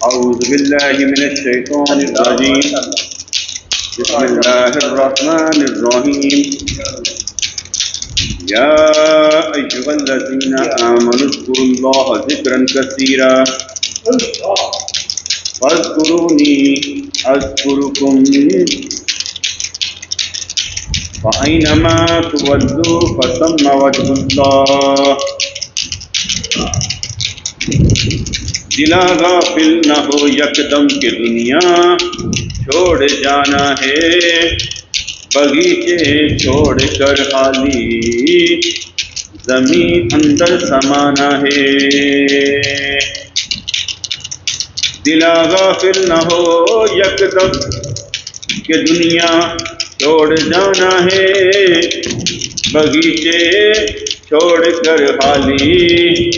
أعوذ بالله من الشيطان الرجيم بسم الله الرحمن الرحيم يا أيها الذين آمنوا اذكروا الله ذكرا كثيرا فاذكروني أذكركم فأينما تولوا فثم وجه الله دلا غافل نہ ہو یکدم کہ دنیا چھوڑ جانا ہے بغیچے چھوڑ کر خالی زمین اندر سمانا ہے دلا غافل نہ ہو یکدم کہ دنیا چھوڑ جانا ہے بغیچے چھوڑ کر خالی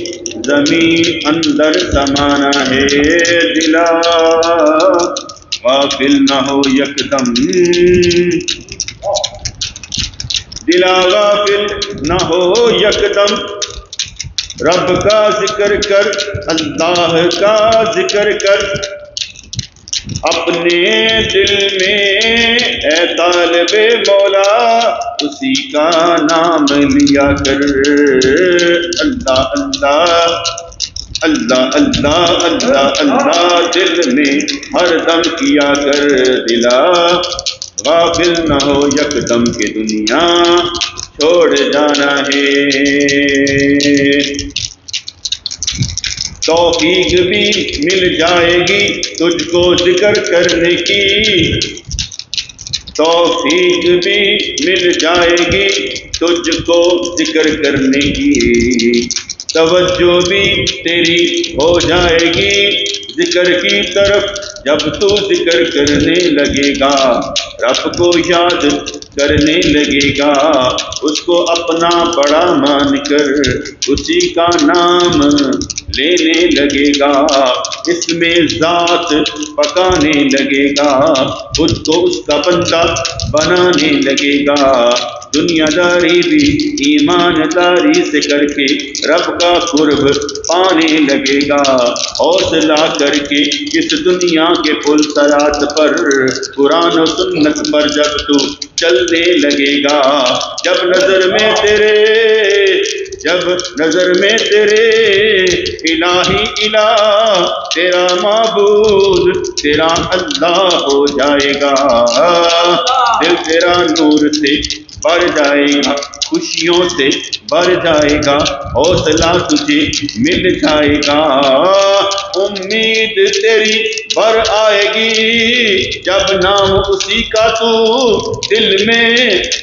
زمین اندر سمانا ہے دلا غافل نہ ہو یکدم دلا غافل نہ ہو یکدم رب کا ذکر کر اللہ کا ذکر کر اپنے دل میں اے طالب مولا اسی کا نام لیا کر اللہ اللہ اللہ اللہ اللہ اللہ دل میں ہر دم کیا کر دلا غافل نہ ہو یکدم کہ دنیا چھوڑ جانا ہے۔ توفیق بھی مل جائے گی تجھ کو ذکر کرنے کی، توفیق بھی مل جائے گی تجھ کو ذکر کرنے کی، توجہ بھی تیری ہو جائے گی ذکر کی طرف جب تو ذکر کرنے لگے گا، رب کو یاد کرنے لگے گا، اس کو اپنا بڑا مان کر اسی کا نام لینے لگے گا، اس میں ذات پکانے لگے گا، خود کو اس کا بندہ بنانے لگے گا، دنیا داری بھی ایمانداری سے کر کے رب کا قرب پانے لگے گا، حوصلہ کر کے اس دنیا کے پل صراط پر قرآن و سنت پر جب تو چلنے لگے گا، جب نظر میں تیرے الہی الہ تیرا معبود تیرا اللہ ہو جائے گا، دل تیرا نور سے بڑھ جائے گا، خوشیوں سے بڑھ جائے گا، حوصلہ تجھے مل جائے گا، امید تیری بڑھ آئے گی جب نام اسی کا تو دل میں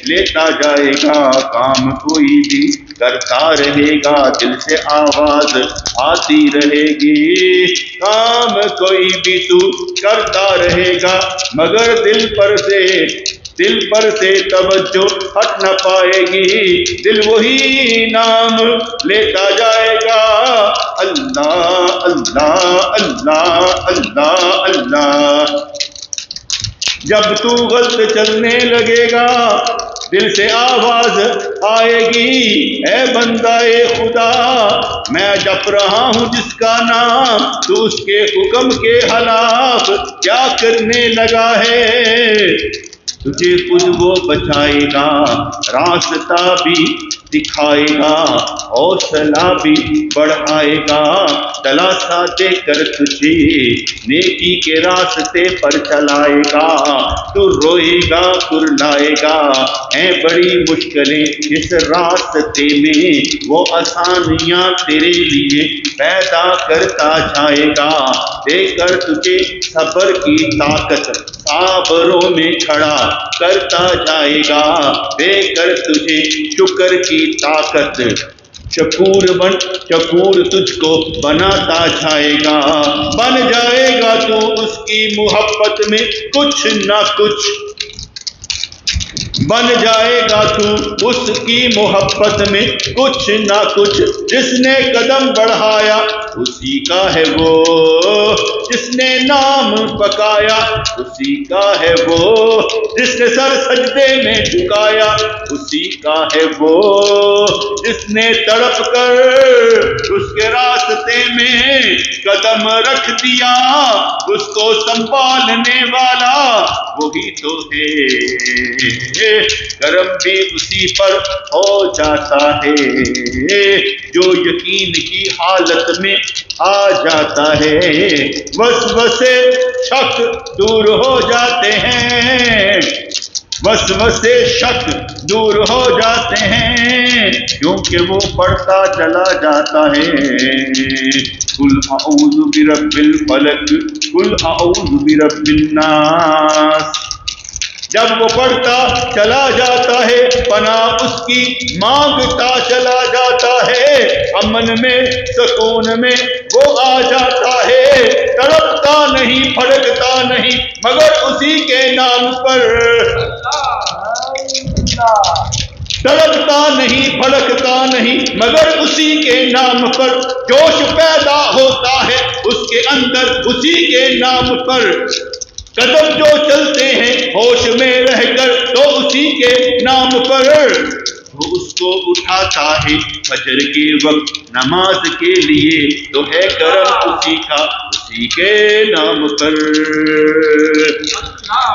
لیتا جائے گا، کام کوئی بھی کرتا رہے گا دل سے آواز آتی رہے گی، کام کوئی بھی تو کرتا رہے گا مگر دل پر سے توجہ ہٹ نہ پائے گی، دل وہی نام لیتا جائے گا، اللہ اللہ اللہ اللہ اللہ، جب تو غلط چلنے لگے گا دل سے آواز آئے گی، اے بندہ اے خدا میں جپ رہا ہوں جس کا نام، تو اس کے حکم کے خلاف کیا کرنے لگا ہے، تجھے خود وہ بچائے گا، راستہ بھی دکھائے گا، حوصلہ بھی بڑھائے گا، دلاسا دے کر تجھے نیکی کے راستے پر چلائے گا، تو روئے گا کرلائے گا، ہیں بڑی مشکلیں اس راستے میں، وہ آسانیاں تیرے لیے پیدا کرتا جائے گا، دے کر تجھے صبر کی طاقت صابروں میں کھڑا کرتا جائے گا، دے کر تجھے شکر کی طاقت، شکور تجھ کو بناتا جائے گا، بن جائے گا تو اس کی محبت میں کچھ نہ کچھ، بن جائے گا تو اس کی محبت میں کچھ نہ کچھ، جس نے قدم بڑھایا اسی کا ہے وہ، جس نے نام پکایا اسی کا ہے وہ، جس نے سر سجدے میں جھکایا اسی کا ہے وہ، جس نے تڑپ کر اس کے راستے میں قدم رکھ دیا، اس کو سنبھالنے والا وہی تو ہے، کرم بھی اسی پر ہو جاتا ہے جو یقین کی حالت میں آ جاتا ہے، وسوسے شک دور ہو جاتے ہیں، وسوسے شک دور ہو جاتے ہیں، کیونکہ وہ بڑھتا چلا جاتا ہے، قل اعوذ برب الفلق قل اعوذ برب الناس، جب وہ پڑھتا چلا جاتا ہے پناہ اس کی مانگتا چلا جاتا ہے، امن میں سکون میں وہ آ جاتا ہے، تڑپتا نہیں پھڑکتا نہیں مگر اسی کے نام پر، تڑپتا نہیں پھڑکتا نہیں مگر اسی کے نام پر، جوش پیدا ہوتا ہے اس کے اندر اسی کے نام پر، قدم جو چلتے ہیں ہوش میں رہ کر تو اسی کے نام پر، وہ اس کو اٹھاتا ہے فجر کے وقت نماز کے لیے، تو ہے کرم اسی کا اسی کے نام پر،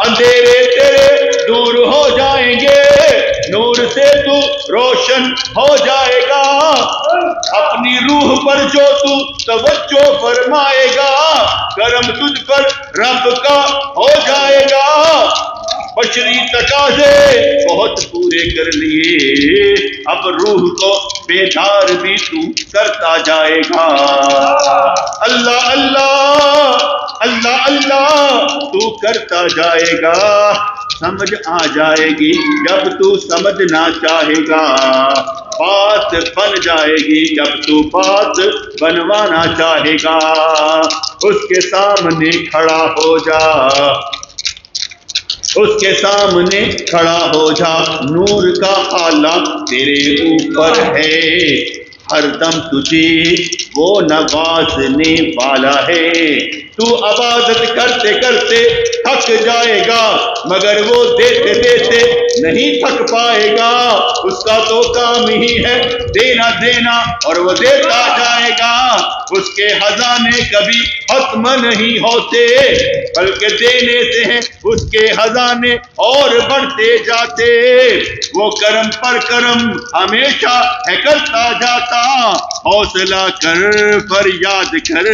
اندھیرے تیرے دور ہو جائیں گے، نور سے تو روشن ہو جائے گا، اپنی روح پر جو تو توجہ فرمائے گا، کرم تجھ پر رب کا ہو جائے گا، بشری تقاضے بہت پورے کر لیے، اب روح کو بیدار بھی تو کرتا جائے گا۔ اللہ اللہ اللہ اللہ تو کرتا جائے گا، سمجھ آ جائے گی جب تو سمجھنا چاہے گا، بات بن جائے گی جب تو بات بنوانا چاہے گا۔ اس کے سامنے کھڑا ہو جا، اس کے سامنے کھڑا ہو جا، نور کا آلہ تیرے اوپر ہے، ہر دم تجھے وہ نوازنے والا ہے۔ تو عبادت کرتے کرتے تھک جائے گا، مگر وہ دیتے دیتے نہیں تھک پائے گا، اس کا تو کام ہی ہے دینا دینا، اور وہ دیتا جائے گا۔ اس کے خزانے کبھی ختم نہیں ہوتے، بلکہ دینے سے ہیں اس کے خزانے اور بڑھتے جاتے۔ وہ کرم پر کرم ہمیشہ ہے کرتا جاتا، حوصلہ کر فریاد کر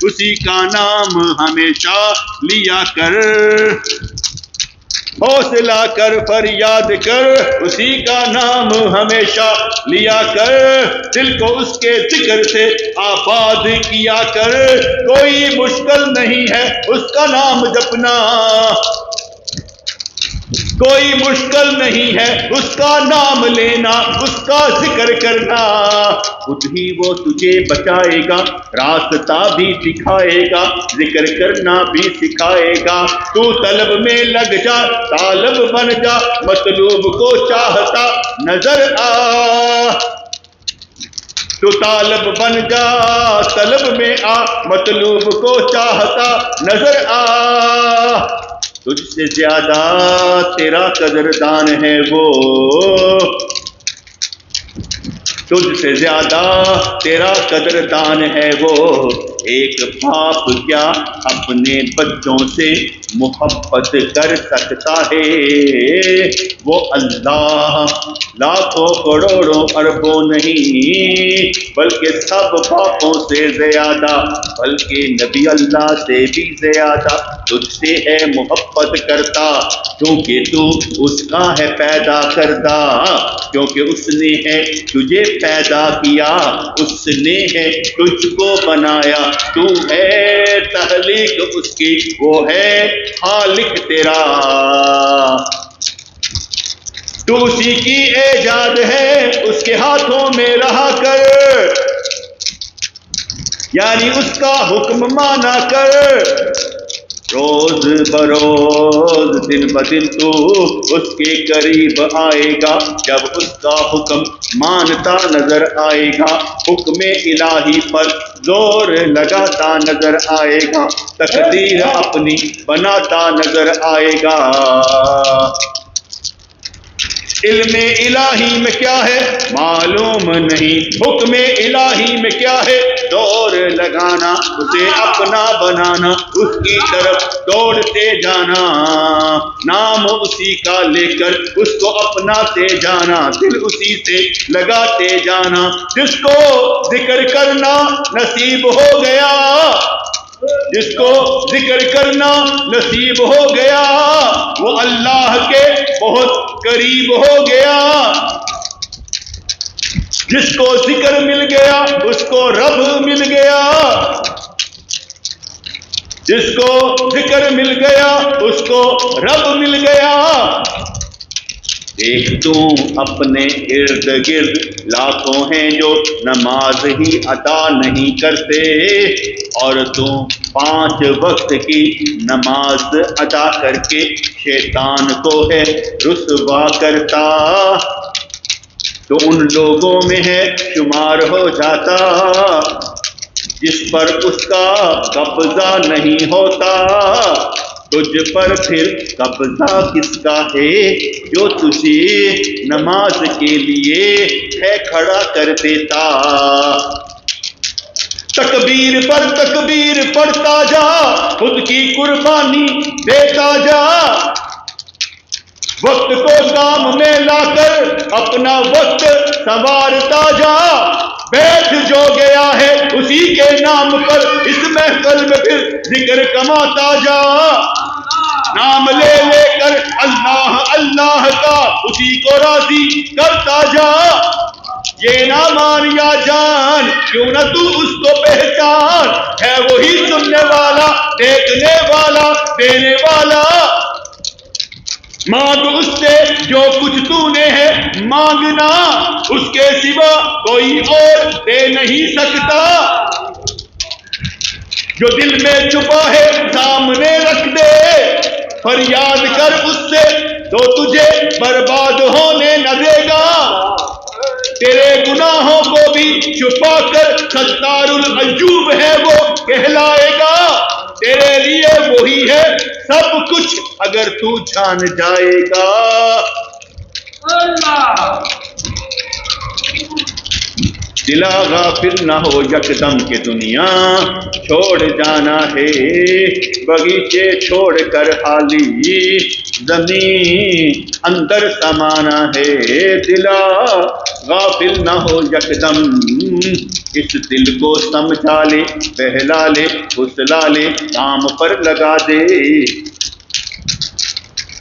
اسی کا نام ہمیشہ لیا کر، حوصلہ کر فریاد کر اسی کا نام ہمیشہ لیا کر، دل کو اس کے ذکر سے آباد کیا کر، کوئی مشکل نہیں ہے اس کا نام جپنا، کوئی مشکل نہیں ہے اس کا نام لینا، اس کا ذکر کرنا، خود ہی وہ تجھے بچائے گا، راستہ بھی دکھائے گا، ذکر کرنا بھی سکھائے گا۔ تو طلب میں لگ جا، طالب بن جا، مطلوب کو چاہتا نظر آ، تو طالب بن جا، طلب میں آ، مطلوب کو چاہتا نظر آ، تجھ سے زیادہ تیرا قدردان ہے وہ، تجھ سے زیادہ تیرا قدردان ہے وہ، ایک باپ کیا اپنے بچوں سے محبت کر سکتا ہے، وہ اللہ لاکھوں کروڑوں اربوں نہیں، بلکہ سب باپوں سے زیادہ، بلکہ نبی اللہ سے بھی زیادہ تجھ سے ہے محبت کرتا، کیونکہ تو اس کا ہے پیدا کردہ، کیونکہ اس نے ہے تجھے پیدا کیا، اس نے ہے تجھ کو بنایا، تو ہے تخلیق اس کی، وہ ہے خالق تیرا، تو اسی کی ایجاد ہے، اس کے ہاتھوں میں رہا کر، یعنی اس کا حکم مانا کر، روز بروز دن بدن تو اس کے قریب آئے گا، جب اس کا حکم مانتا نظر آئے گا، حکم الہی پر زور لگاتا نظر آئے گا، تقدیر اپنی بناتا نظر آئے گا۔ علم الہی میں کیا ہے معلوم نہیں، حکم الہی میں کیا ہے دور لگانا، اسے اپنا بنانا، اس کی طرف دوڑتے جانا، نام اسی کا لے کر اس کو اپناتے جانا، دل اسی سے لگاتے جانا، جس کو ذکر کرنا نصیب ہو گیا، جس کو ذکر کرنا نصیب ہو گیا، وہ اللہ کے بہت قریب ہو گیا، جس کو ذکر مل گیا اس کو رب مل گیا، جس کو ذکر مل گیا اس کو رب مل گیا۔ دیکھ تو اپنے ارد گرد لاکھوں ہیں جو نماز ہی ادا نہیں کرتے، اور تو 5 وقت کی نماز ادا کر کے شیطان کو ہے رسوا کرتا، تو ان لوگوں میں ہے شمار ہو جاتا جس پر اس کا قبضہ نہیں ہوتا، تجھ پر پھر قبضہ کس کا ہے جو تجھے نماز کے لیے ہے کھڑا کر دیتا۔ تکبیر پر تکبیر پڑھتا جا، خود کی قربانی دیتا جا، وقت کو کام میں لا کر اپنا وقت سنوارتا جا، بیٹھ جو گیا ہے اسی کے نام پر اس محفل میں پھر ذکر کماتا جا، نام لے لے کر اللہ اللہ کا اسی کو راضی کرتا جا. یہ نہ مان یا جان کیوں نہ تو اس کو پہچان، ہے وہی سننے والا دیکھنے والا دینے والا. مانگ اس سے جو کچھ تو نے ہے مانگنا، اس کے سوا کوئی اور دے نہیں سکتا. جو دل میں چھپا ہے سامنے رکھ دے، فریاد کر اس سے تو تجھے برباد ہونے نہ دے گا. تیرے گناہوں کو بھی چھپا کر ستار العیوب ہے وہ کہلائے گا. تیرے لیے وہی ہے سب کچھ اگر تو جان جائے گا. دلا غافل نہ ہو یکدم کہ دنیا چھوڑ جانا ہے، بغیچے چھوڑ کر خالی زمین اندر سمانا ہے. دلا غافل نہ ہو یکدم، اس دل کو سمجھا لے بہلا لے پھسلا لے کام پر لگا دے.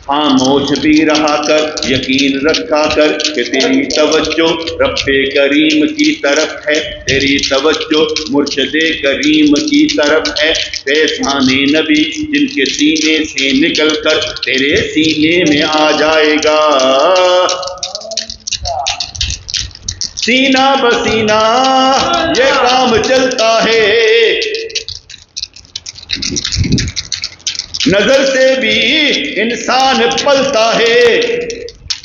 خاموش بھی رہا کر یقین رکھا کر کہ تیری توجہ رب کریم کی طرف ہے، تیری توجہ مرشد کریم کی طرف ہے. فیضان نبی جن کے سینے سے نکل کر تیرے سینے میں آ جائے گا. سینہ بسینہ یہ کام چلتا ہے، نظر سے بھی انسان پلتا ہے.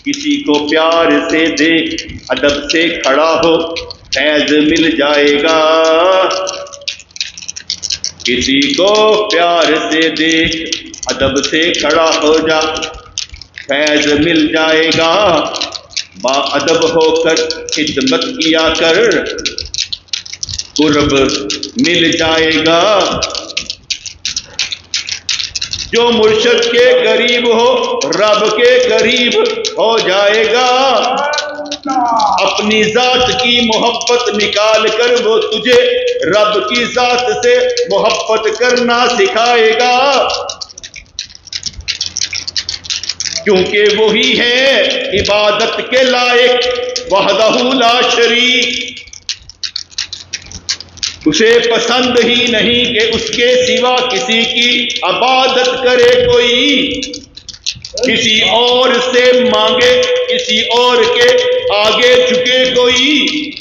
کسی کو پیار سے دیکھ ادب سے کھڑا ہو فیض مل جائے گا. کسی کو پیار سے دیکھ ادب سے کھڑا ہو جا فیض مل جائے گا. با ادب ہو کر خدمت کیا کر قرب مل جائے گا. جو مرشد کے قریب ہو رب کے قریب ہو جائے گا. اپنی ذات کی محبت نکال کر وہ تجھے رب کی ذات سے محبت کرنا سکھائے گا. کیونکہ وہی ہے عبادت کے لائق وحدہ لا شریک. اسے پسند ہی نہیں کہ اس کے سوا کسی کی عبادت کرے کوئی. کسی اور سے مانگے کسی اور کے آگے جھکے کوئی.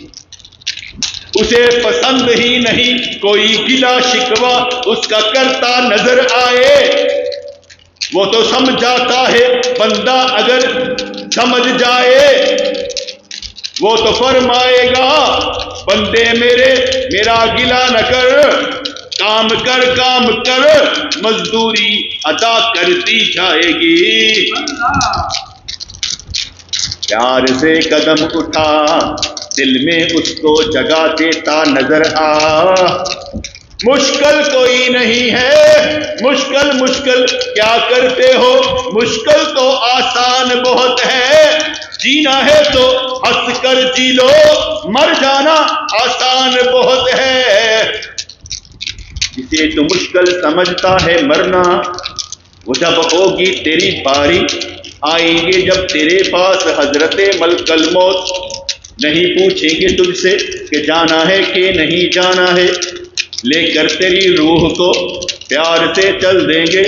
اسے پسند ہی نہیں کوئی گلا شکوہ اس کا کرتا نظر آئے. وہ تو سمجھاتا ہے بندہ اگر سمجھ جائے، وہ تو فرمائے گا بندے میرا گلا نہ کر، کام کر مزدوری ادا کر دی جائے گی. پیار سے قدم اٹھا دل میں اس کو جگہ دیتا نظر آ. مشکل کوئی نہیں ہے، مشکل کیا کرتے ہو، مشکل تو آسان بہت ہے. جینا ہے تو ہنس کر جی لو، مر جانا آسان بہت ہے. جسے تو مشکل سمجھتا ہے مرنا، وہ جب ہوگی تیری باری آئیں گے جب تیرے پاس حضرت ملک الموت. نہیں پوچھیں گے تجھ سے کہ جانا ہے کہ نہیں جانا ہے، لے کر تیری روح کو پیار سے چل دیں گے.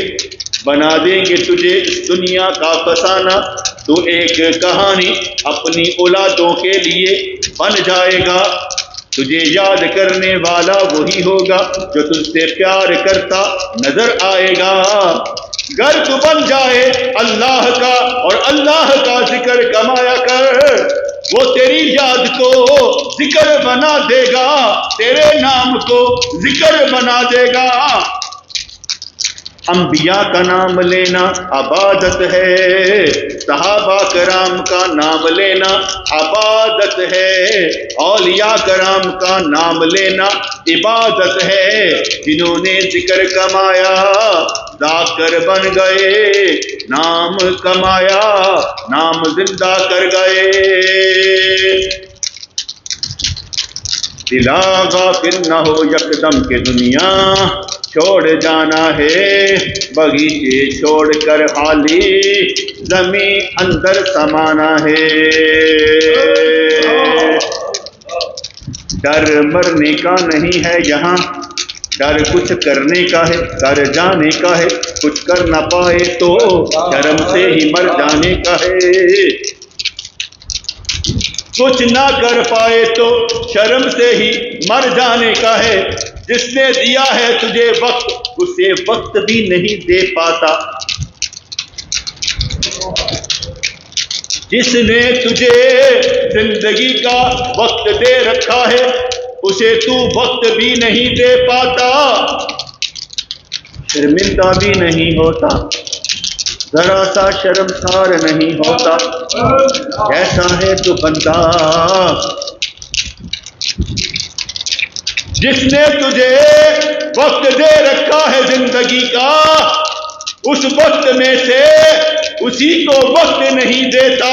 بنا دیں گے تجھے اس دنیا کا فسانہ. تو ایک کہانی اپنی اولادوں کے لیے بن جائے گا. تجھے یاد کرنے والا وہی ہوگا جو تجھ سے پیار کرتا نظر آئے گا. گھر تو بن جائے اللہ کا اور اللہ کا ذکر کمایا کر، وہ تیری یاد کو ذکر بنا دے گا، تیرے نام کو ذکر بنا دے گا. انبیاء کا نام لینا عبادت ہے، صحابہ کرام کا نام لینا عبادت ہے، اولیاء کرام کا نام لینا عبادت ہے. جنہوں نے ذکر کمایا ذاکر بن گئے، نام کمایا نام زندہ کر گئے. دلا غافل نہ ہو یکدم کہ دنیا چھوڑ جانا ہے، بغیچے چھوڑ کر خالی زمین اندر سمانا ہے۔ ڈر مرنے کا نہیں ہے یہاں، ڈر کچھ کرنے کا ہے، کر جانے کا ہے، کچھ کر نہ پائے تو شرم سے ہی مر جانے کا ہے، کچھ نہ کر پائے تو شرم سے ہی مر جانے کا ہے، جس نے دیا ہے تجھے وقت اسے وقت بھی نہیں دے پاتا، جس نے تجھے زندگی کا وقت دے رکھا ہے اسے تو وقت بھی نہیں دے پاتا، شرمندہ بھی نہیں ہوتا، ذرا سا شرمسار نہیں ہوتا، ایسا ہے تو بندہ جس نے تجھے وقت دے رکھا ہے زندگی کا، اس وقت میں سے اسی کو وقت نہیں دیتا،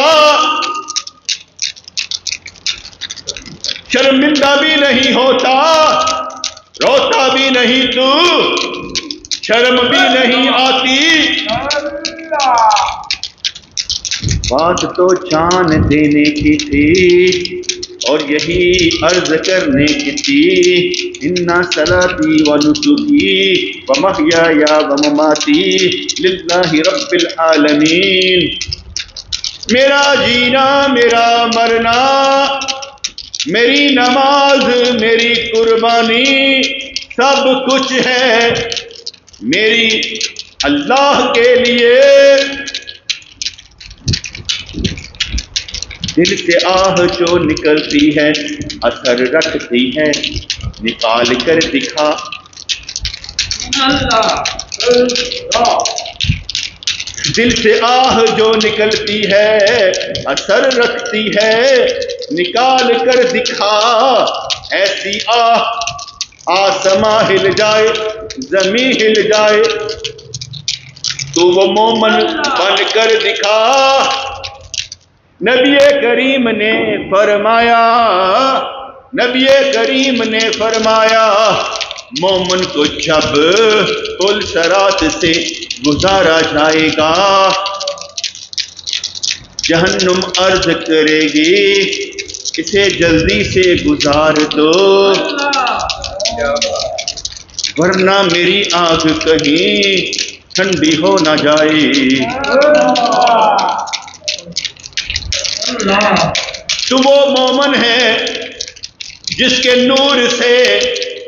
شرمندہ بھی نہیں ہوتا، روتا بھی نہیں تو، شرم بھی نہیں آتی، بات تو جان دینے کی تھی اور یہی عرض کرنے کی تھی، اِنَّ صَلَاتِي وَنُسُكِي وَمَحْيَايَ وَمَمَاتِي لِلَّهِ رَبِّ الْعَالَمِينَ، میرا جینا میرا مرنا، میری نماز میری قربانی، سب کچھ ہے میری اللہ کے لیے، دل سے آہ جو نکلتی ہے اثر رکھتی ہے، نکال کر دکھا، دل سے آہ جو نکلتی ہے اثر رکھتی ہے، نکال کر دکھا، ایسی آہ آسماں ہل جائے زمین ہل جائے، تو وہ مومن بن کر دکھا، نبی کریم نے فرمایا، نبی کریم نے فرمایا، مومن کو جب پل صراط سے گزارا جائے گا، جہنم عرض کرے گی اسے جلدی سے گزار دو، ورنہ میری آگ کہیں ٹھنڈی ہو نہ جائے، تو وہ مومن ہے جس کے نور سے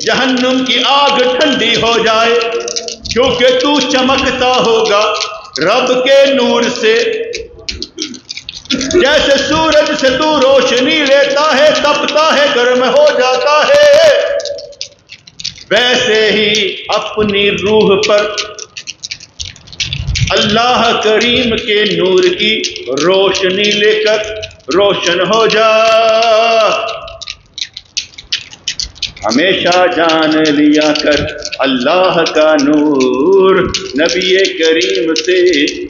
جہنم کی آگ ٹھنڈی ہو جائے، کیونکہ تو چمکتا ہوگا رب کے نور سے، جیسے سورج سے تو روشنی لیتا ہے، تپتا ہے، گرم ہو جاتا ہے، ویسے ہی اپنی روح پر اللہ کریم کے نور کی روشنی لے کر روشن ہو جا، ہمیشہ جان لیا کر اللہ کا نور نبی کریم سے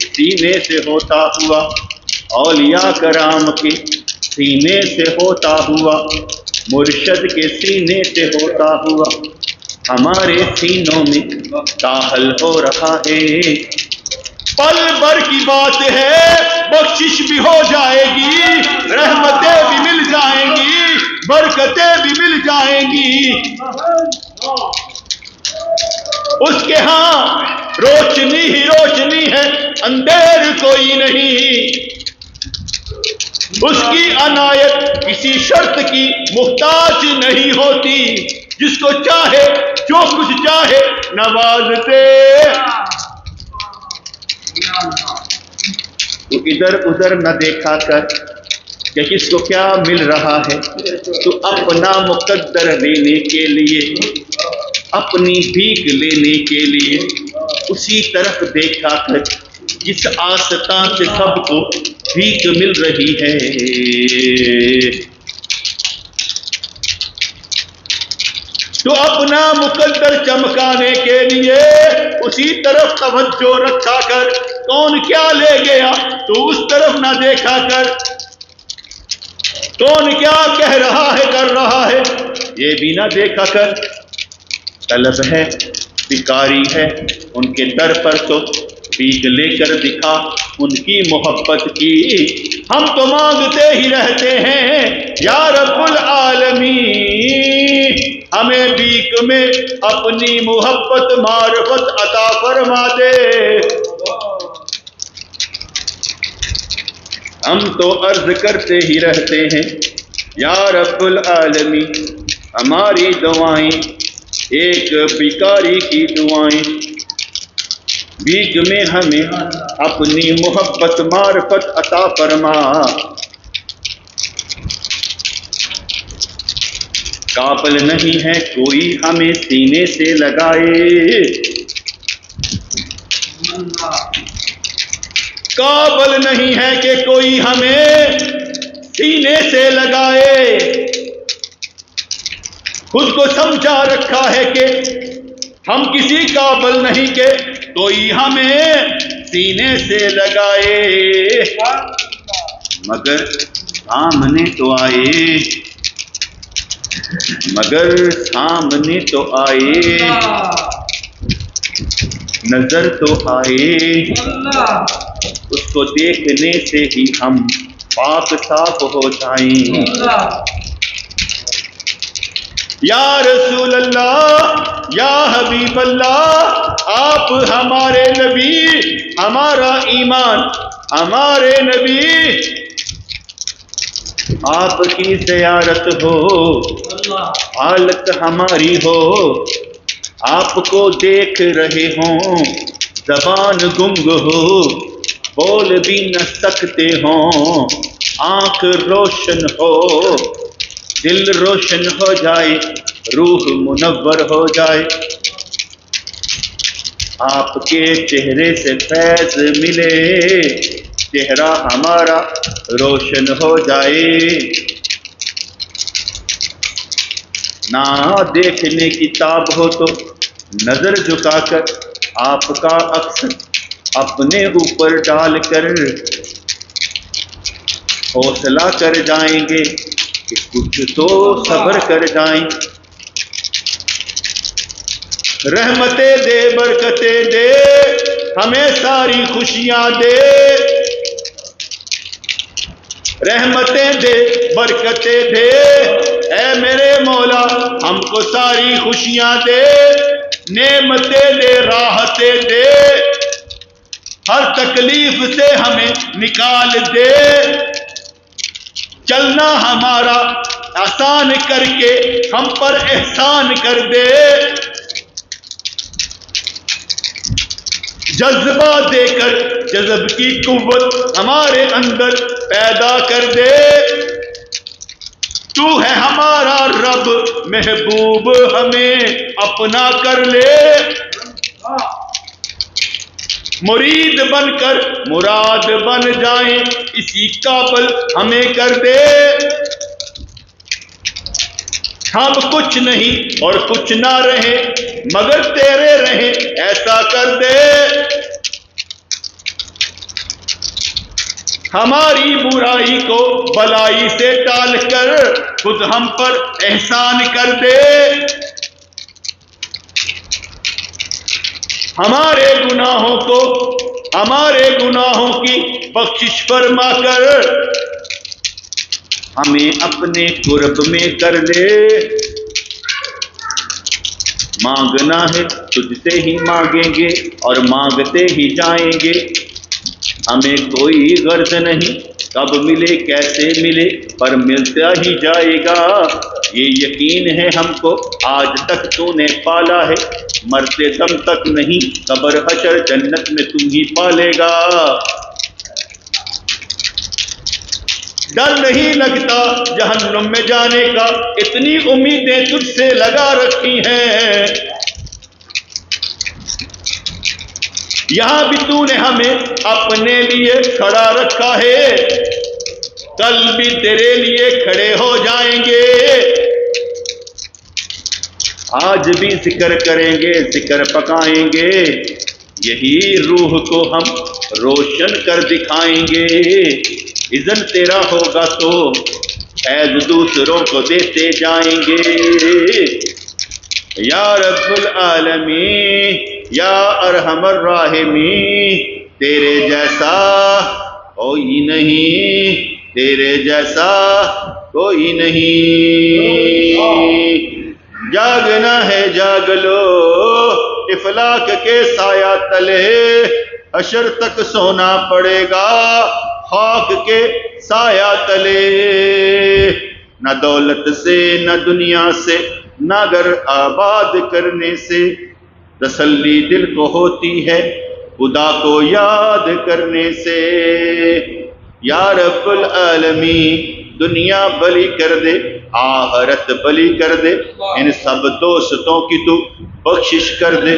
سینے سے ہوتا ہوا، اولیاء کرام کے سینے سے ہوتا ہوا، مرشد کے سینے سے ہوتا ہوا، ہمارے سینوں میں داخل ہو رہا ہے، پل بھر کی بات ہے، بخشش بھی ہو جائے گی، رحمتیں بھی مل جائیں گی، برکتیں بھی مل جائیں گی، اس کے ہاں روشنی ہی روشنی ہے، اندھیر کوئی نہیں، اس کی عنایت کسی شرط کی محتاج نہیں ہوتی، جس کو چاہے جو کچھ چاہے نواز دے، تو ادھر ادھر نہ دیکھا کر کہ کس کو کیا مل رہا ہے، تو اپنا مقدر لینے کے لیے، اپنی بھیک لینے کے لیے اسی طرف دیکھا کر جس آستاں سے سب کو بھیک مل رہی ہے، تو اپنا مقدر چمکانے کے لیے اسی طرف توجہ رکھا کر، کون کیا لے گیا تو اس طرف نہ دیکھا کر، کون کیا کہہ رہا ہے کر رہا ہے یہ بھی نہ دیکھا کر، طلب ہے بھکاری ہے ان کے در پر تو بھیک لے کر دکھا ان کی محبت کی. ہم تو مانگتے ہی رہتے ہیں یا رب العالمین ہمیں بھیک میں اپنی محبت معرفت عطا فرما دے. ہم تو عرض کرتے ہی رہتے ہیں یا رب العالمین ہماری دعائیں ایک بھکاری کی دعائیں بھیک میں ہمیں اپنی محبت معرفت عطا فرما. قابل نہیں ہے کوئی ہمیں سینے سے لگائے قابل نہیں ہے کہ کوئی ہمیں سینے سے لگائے. خود کو سمجھا رکھا ہے کہ ہم کسی قابل نہیں کہ کوئی ہمیں سینے سے لگائے. مگر سامنے تو آئے مگر سامنے تو آئے نظر تو آئے اس کو دیکھنے سے ہی ہم پاک صاف ہو جائیں. یا رسول اللہ یا حبیب اللہ آپ ہمارے نبی ہمارا ایمان ہمارے نبی آپ کی زیارت ہو حالت ہماری ہو آپ کو دیکھ رہے ہوں زبان گنگ ہو بول بھی نہ سکتے ہوں آنکھ روشن ہو دل روشن ہو جائے روح منور ہو جائے آپ کے چہرے سے فیض ملے چہرہ ہمارا روشن ہو جائے. نہ دیکھنے کی تاب ہو تو نظر جھکا کر آپ کا عکس اپنے اوپر ڈال کر حوصلہ کر جائیں گے کہ کچھ تو صبر کر جائیں. رحمتیں دے برکتیں دے ہمیں ساری خوشیاں دے رحمتیں دے برکتیں دے اے میرے مولا ہم کو ساری خوشیاں دے نعمتیں دے راحتیں دے ہر تکلیف سے ہمیں نکال دے چلنا ہمارا آسان کر کے ہم پر احسان کر دے جذبہ دے کر جذب کی قوت ہمارے اندر پیدا کر دے. تو ہے ہمارا رب محبوب ہمیں اپنا کر لے مرید بن کر مراد بن جائیں اسی قابل ہمیں کر دے. ہم کچھ نہیں اور کچھ نہ رہے مگر تیرے رہے ایسا کر دے. ہماری برائی کو بلائی سے ٹال کر خود ہم پر احسان کر دے. ہمارے گناہوں کی بخشش فرما کر ہمیں اپنے قرب میں کر لے. مانگنا ہے تجھ سے ہی مانگیں گے اور مانگتے ہی جائیں گے. ہمیں کوئی غرض نہیں کب ملے کیسے ملے پر ملتا ہی جائے گا. یہ یقین ہے ہم کو آج تک تو نے پالا ہے مرتے دم تک نہیں قبر حشر جنت میں تم ہی پالے گا. ڈر نہیں لگتا جہنم میں جانے کا اتنی امیدیں تجھ سے لگا رکھی ہیں. یہاں بھی تو نے ہمیں اپنے لیے کھڑا رکھا ہے کل بھی تیرے لیے کھڑے ہو جائیں گے. آج بھی ذکر کریں گے ذکر پکائیں گے یہی روح کو ہم روشن کر دکھائیں گے. اذن تیرا ہوگا تو فیض دوسروں کو دیتے جائیں گے. یا رب العالمین یا ارحم الراحمین، تیرے جیسا کوئی نہیں، تیرے جیسا کوئی نہیں۔ جاگنا ہے جاگ لو افلاک کے سایہ تلے، حشر تک سونا پڑے گا خاک کے سایہ تلے۔ نہ دولت سے نہ دنیا سے نہ گھر آباد کرنے سے تسلی دل کو ہوتی ہے خدا کو یاد کرنے سے۔ یا رب العالمین دنیا بلی کر دے آخرت بلی کر دے، ان سب دوستوں کی تو بخشش کر دے،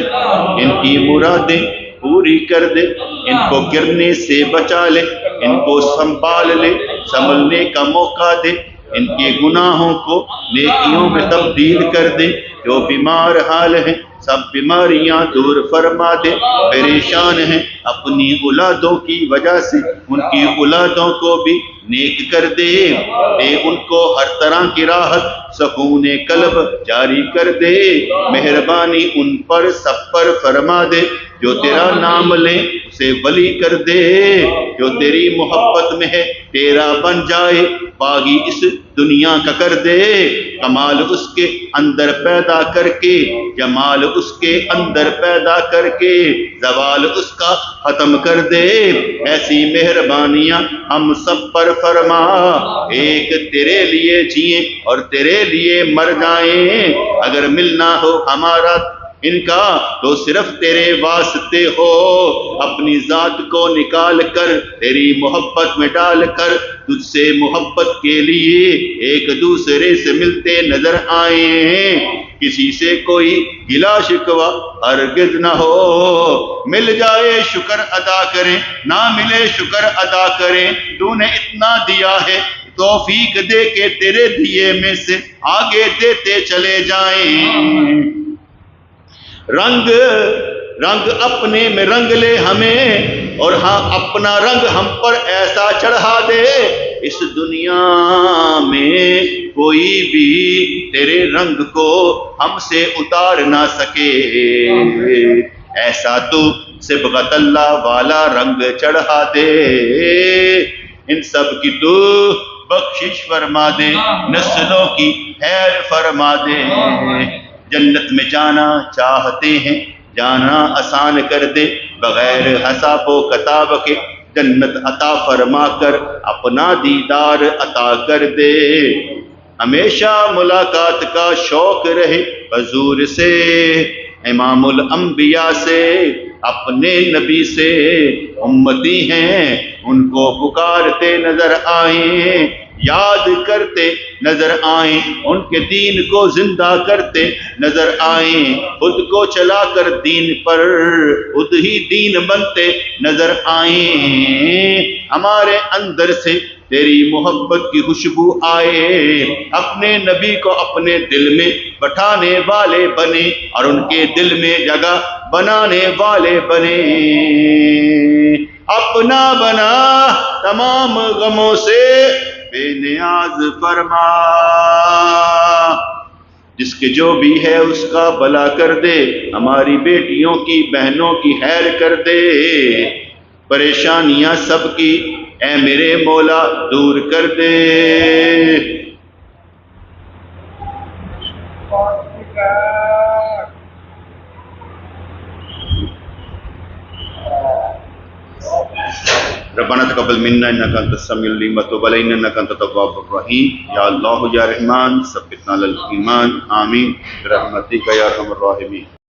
ان کی مرادیں پوری کر دے، ان کو گرنے سے بچا لے، ان کو سنبھال لے، سنبھلنے کا موقع دے، ان کے گناہوں کو نیکیوں میں تبدیل کر دے، جو بیمار حال ہیں سب بیماریاں دور فرما دے، پریشان ہیں اپنی اولادوں کی وجہ سے ان کی اولادوں کو بھی نیک کر دے، دے ان کو ہر طرح کی راحت سکون قلب جاری کر دے، مہربانی ان پر سب پر فرما دے، جو تیرا نام لیں اسے ولی کر دے، جو تیری محبت میں ہے تیرا بن جائے، باغی اس دنیا کا کر دے، کمال اس کے اندر پیدا کر کے، جمال اس کے اندر پیدا کر کے، زوال اس کا ختم کر دے، ایسی مہربانیاں ہم سب پر فرما، ایک تیرے لیے جئیں اور تیرے لیے مر جائیں، اگر ملنا ہو ہمارا ان کا تو صرف تیرے واسطے ہو، اپنی ذات کو نکال کر تیری محبت میں ڈال کر تجھ سے محبت کے لیے ایک دوسرے سے ملتے نظر آئیں، کسی سے کوئی گلا شکوہ ہرگز نہ ہو، مل جائے شکر ادا کریں، نہ ملے شکر ادا کریں، تو نے اتنا دیا ہے توفیق دے کے تیرے دیے میں سے آگے دیتے چلے جائیں، رنگ رنگ اپنے میں رنگ لے ہمیں، اور ہاں اپنا رنگ ہم پر ایسا چڑھا دے، اس دنیا میں کوئی بھی تیرے رنگ کو ہم سے اتار نہ سکے، ایسا تو صبغت اللہ والا رنگ چڑھا دے، ان سب کی تو بخشش فرما دے، نسلوں کی خیر فرما دے، جنت میں جانا چاہتے ہیں جانا آسان کر دے، بغیر حساب و کتاب کے جنت عطا فرما کر اپنا دیدار عطا کر دے، ہمیشہ ملاقات کا شوق رہے حضور سے، امام الانبیاء سے، اپنے نبی سے، امتی ہیں ان کو پکارتے نظر آئیں، یاد کرتے نظر آئیں، ان کے دین کو زندہ کرتے نظر آئیں، خود کو چلا کر دین پر خود ہی دین بنتے نظر آئیں، ہمارے اندر سے تیری محبت کی خوشبو آئے، اپنے نبی کو اپنے دل میں بٹھانے والے بنے اور ان کے دل میں جگہ بنانے والے بنے، اپنا بنا تمام غموں سے بے نیاز فرما، جس کے جو بھی ہے اس کا بھلا کر دے، ہماری بیٹیوں کی بہنوں کی خیر کر دے، پریشانیاں سب کی اے میرے مولا دور کر دے، ربنا تقبل منا انك انت السميع العليم وتب علينا انك انت التواب الرحيم، یا اللہ یا رحمان ثبتنا علی الایمان، آمین برحمتک یا ارحم الراحمین۔